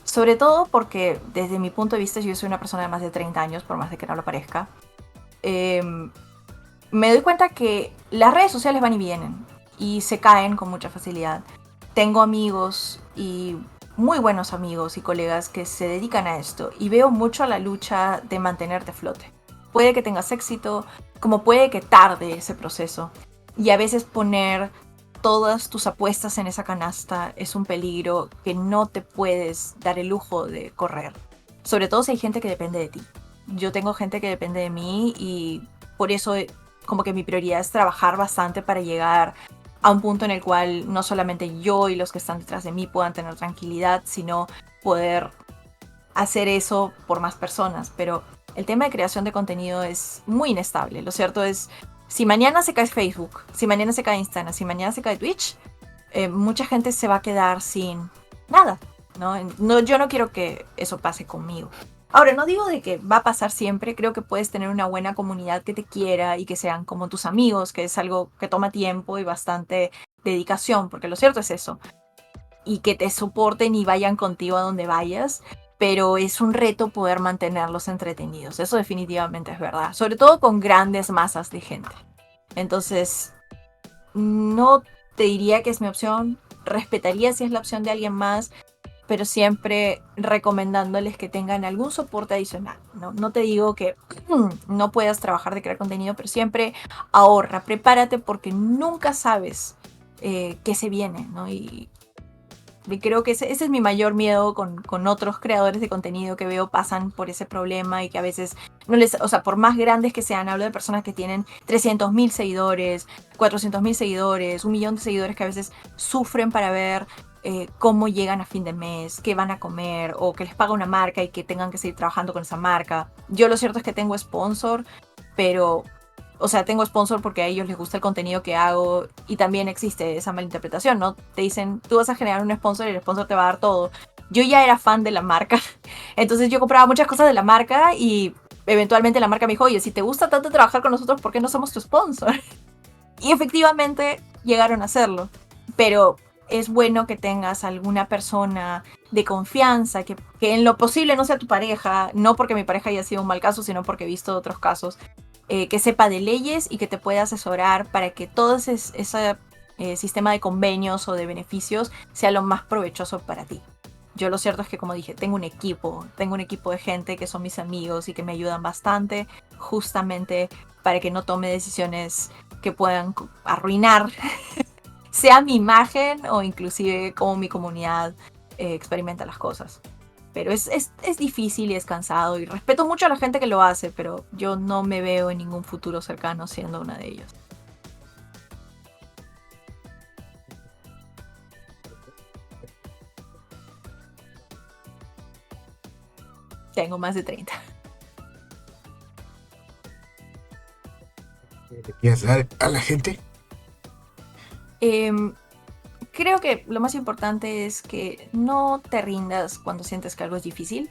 Sobre todo porque desde mi punto de vista yo soy una persona de más de 30 años, por más de que no lo parezca. Me doy cuenta que las redes sociales van y vienen y se caen con mucha facilidad. Tengo amigos y muy buenos amigos y colegas que se dedican a esto y veo mucho la lucha de mantenerte a flote. Puede que tengas éxito, como puede que tarde ese proceso. Y a veces poner todas tus apuestas en esa canasta es un peligro que no te puedes dar el lujo de correr. Sobre todo si hay gente que depende de ti. Yo tengo gente que depende de mí y por eso como que mi prioridad es trabajar bastante para llegar a un punto en el cual no solamente yo y los que están detrás de mí puedan tener tranquilidad, sino poder hacer eso por más personas. Pero el tema de creación de contenido es muy inestable. Lo cierto es, si mañana se cae Facebook, si mañana se cae Instagram, si mañana se cae Twitch, mucha gente se va a quedar sin nada, ¿no? Yo no quiero que eso pase conmigo. Ahora, no digo de que va a pasar siempre, creo que puedes tener una buena comunidad que te quiera y que sean como tus amigos, que es algo que toma tiempo y bastante dedicación, porque lo cierto es eso. Y que te soporten y vayan contigo a donde vayas, pero es un reto poder mantenerlos entretenidos, eso definitivamente es verdad, sobre todo con grandes masas de gente. Entonces, no te diría que es mi opción, respetaría si es la opción de alguien más, pero siempre recomendándoles que tengan algún soporte adicional, ¿no? No te digo que no puedas trabajar de crear contenido, pero siempre ahorra, prepárate porque nunca sabes qué se viene, ¿no? Y creo que ese es mi mayor miedo con otros creadores de contenido que veo pasan por ese problema y que a veces no les, o sea, por más grandes que sean, hablo de personas que tienen 300.000 seguidores, 400.000 seguidores, 1.000.000 de seguidores que a veces sufren para ver cómo llegan a fin de mes, qué van a comer o que les paga una marca y que tengan que seguir trabajando con esa marca. Yo lo cierto es que tengo sponsor, pero, o sea, tengo sponsor porque a ellos les gusta el contenido que hago y también existe esa malinterpretación, ¿no? Te dicen, tú vas a generar un sponsor y el sponsor te va a dar todo. Yo ya era fan de la marca, entonces yo compraba muchas cosas de la marca y eventualmente la marca me dijo, oye, si te gusta tanto trabajar con nosotros, ¿por qué no somos tu sponsor? Y efectivamente llegaron a hacerlo, pero es bueno que tengas alguna persona de confianza, que en lo posible no sea tu pareja, no porque mi pareja haya sido un mal caso, sino porque he visto otros casos, que sepa de leyes y que te pueda asesorar para que todo ese sistema de convenios o de beneficios sea lo más provechoso para ti. Yo lo cierto es que, como dije, tengo un equipo de gente que son mis amigos y que me ayudan bastante justamente para que no tome decisiones que puedan arruinar sea mi imagen o inclusive cómo mi comunidad experimenta las cosas. Pero es difícil y es cansado y respeto mucho a la gente que lo hace, pero yo no me veo en ningún futuro cercano siendo una de ellos. Tengo más de 30. ¿Le quieres dar a la gente? Creo que lo más importante es que no te rindas cuando sientes que algo es difícil.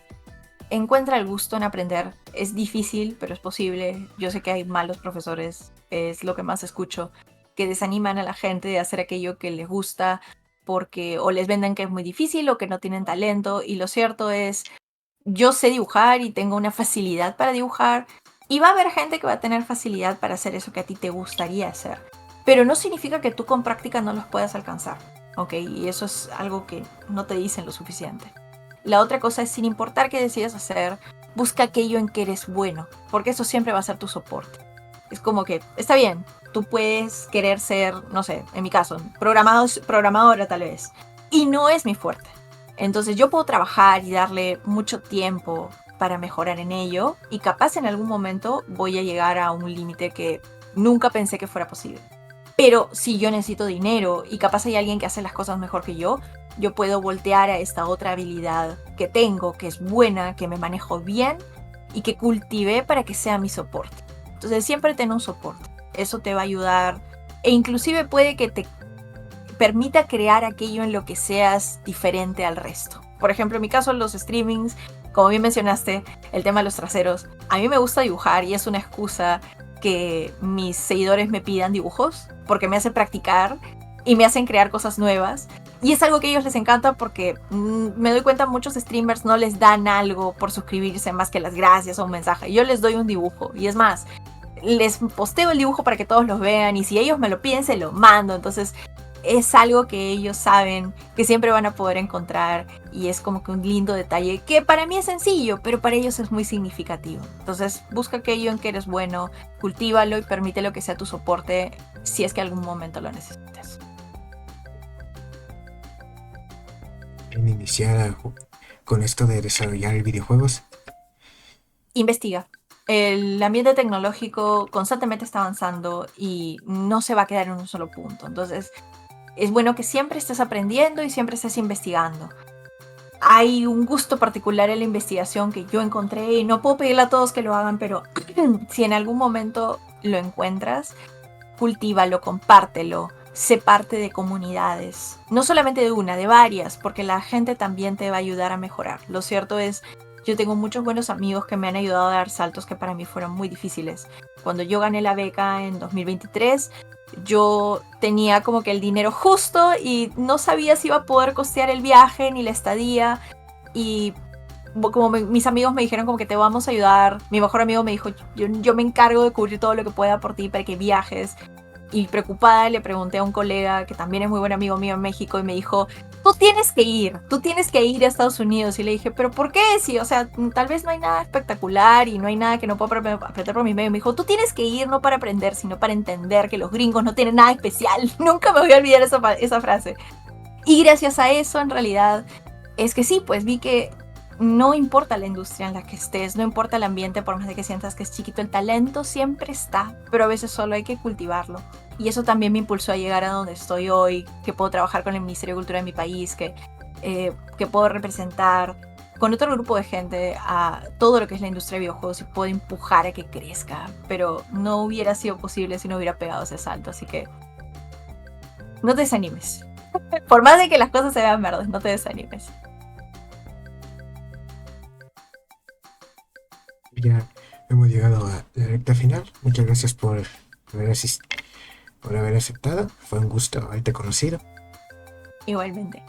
Encuentra el gusto en aprender. Es difícil, pero es posible. Yo sé que hay malos profesores, es lo que más escucho, que desaniman a la gente de hacer aquello que les gusta porque o les venden que es muy difícil o que no tienen talento. Y lo cierto es, yo sé dibujar y tengo una facilidad para dibujar. Y va a haber gente que va a tener facilidad para hacer eso que a ti te gustaría hacer. Pero no significa que tú con práctica no los puedas alcanzar, ¿ok? Y eso es algo que no te dicen lo suficiente. La otra cosa es, sin importar qué decidas hacer, busca aquello en que eres bueno, porque eso siempre va a ser tu soporte. Es como que, está bien, tú puedes querer ser, no sé, en mi caso, programadora tal vez, y no es mi fuerte. Entonces yo puedo trabajar y darle mucho tiempo para mejorar en ello, y capaz en algún momento voy a llegar a un límite que nunca pensé que fuera posible. Pero si yo necesito dinero y capaz hay alguien que hace las cosas mejor que yo puedo voltear a esta otra habilidad que tengo, que es buena, que me manejo bien y que cultivé para que sea mi soporte. Entonces siempre ten un soporte. Eso te va a ayudar e inclusive puede que te permita crear aquello en lo que seas diferente al resto. Por ejemplo, en mi caso, los streamings, como bien mencionaste, el tema de los traseros. A mí me gusta dibujar y es una excusa que mis seguidores me pidan dibujos, porque me hace practicar y me hacen crear cosas nuevas. Y es algo que a ellos les encanta porque me doy cuenta muchos streamers no les dan algo por suscribirse más que las gracias o un mensaje. Yo les doy un dibujo y es más, les posteo el dibujo para que todos los vean y si ellos me lo piden se lo mando. Entonces es algo que ellos saben que siempre van a poder encontrar y es como que un lindo detalle que para mí es sencillo, pero para ellos es muy significativo. Entonces busca aquello en que eres bueno, cultívalo y permítelo que sea tu soporte si es que algún momento lo necesites. En iniciar con esto de desarrollar videojuegos. Investiga. El ambiente tecnológico constantemente está avanzando y no se va a quedar en un solo punto. Entonces es bueno que siempre estés aprendiendo y siempre estés investigando. Hay un gusto particular en la investigación que yo encontré y no puedo pedirle a todos que lo hagan, pero si en algún momento lo encuentras, cultívalo, compártelo, sé parte de comunidades. No solamente de una, de varias, porque la gente también te va a ayudar a mejorar. Lo cierto es, yo tengo muchos buenos amigos que me han ayudado a dar saltos que para mí fueron muy difíciles. Cuando yo gané la beca en 2023, yo tenía como que el dinero justo y no sabía si iba a poder costear el viaje ni la estadía. Y como mis amigos me dijeron como que te vamos a ayudar. Mi mejor amigo me dijo, yo me encargo de cubrir todo lo que pueda por ti para que viajes. Y preocupada le pregunté a un colega que también es muy buen amigo mío en México y me dijo, tú tienes que ir a Estados Unidos. Y le dije, ¿pero por qué? Sí, o sea, tal vez no hay nada espectacular y no hay nada que no puedo aprender por mi medio. Me dijo, tú tienes que ir no para aprender, sino para entender que los gringos no tienen nada especial. Nunca me voy a olvidar esa frase. Y gracias a eso, en realidad, es que sí, pues vi que no importa la industria en la que estés, no importa el ambiente, por más de que sientas que es chiquito, el talento siempre está, pero a veces solo hay que cultivarlo. Y eso también me impulsó a llegar a donde estoy hoy, que puedo trabajar con el Ministerio de Cultura de mi país, que puedo representar con otro grupo de gente a todo lo que es la industria de videojuegos y puedo empujar a que crezca. Pero no hubiera sido posible si no hubiera pegado ese salto, así que no te desanimes. Por más de que las cosas se vean verdes, no te desanimes. Ya hemos llegado a la recta final. Muchas gracias por haber aceptado. Fue un gusto haberte conocido. Igualmente.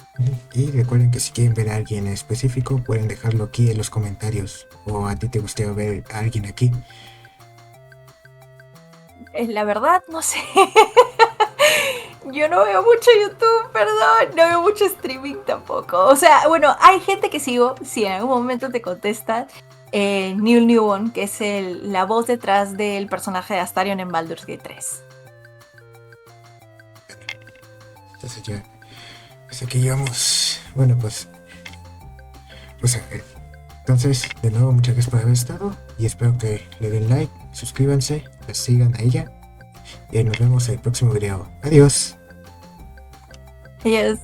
Y recuerden que si quieren ver a alguien en específico, pueden dejarlo aquí en los comentarios. O a ti te gustaría ver a alguien aquí. La verdad, no sé. Yo no veo mucho YouTube, perdón. No veo mucho streaming tampoco. O sea, bueno, hay gente que sigo. Si en algún momento te contesta. Neil Newbon, que es la voz detrás del personaje de Astarion en Baldur's Gate 3. Entonces ya, pues aquí llevamos. Bueno, pues entonces, de nuevo, muchas gracias por haber estado. Y espero que le den like, suscríbanse, la sigan a ella. Y nos vemos en el próximo video. Adiós. Adiós.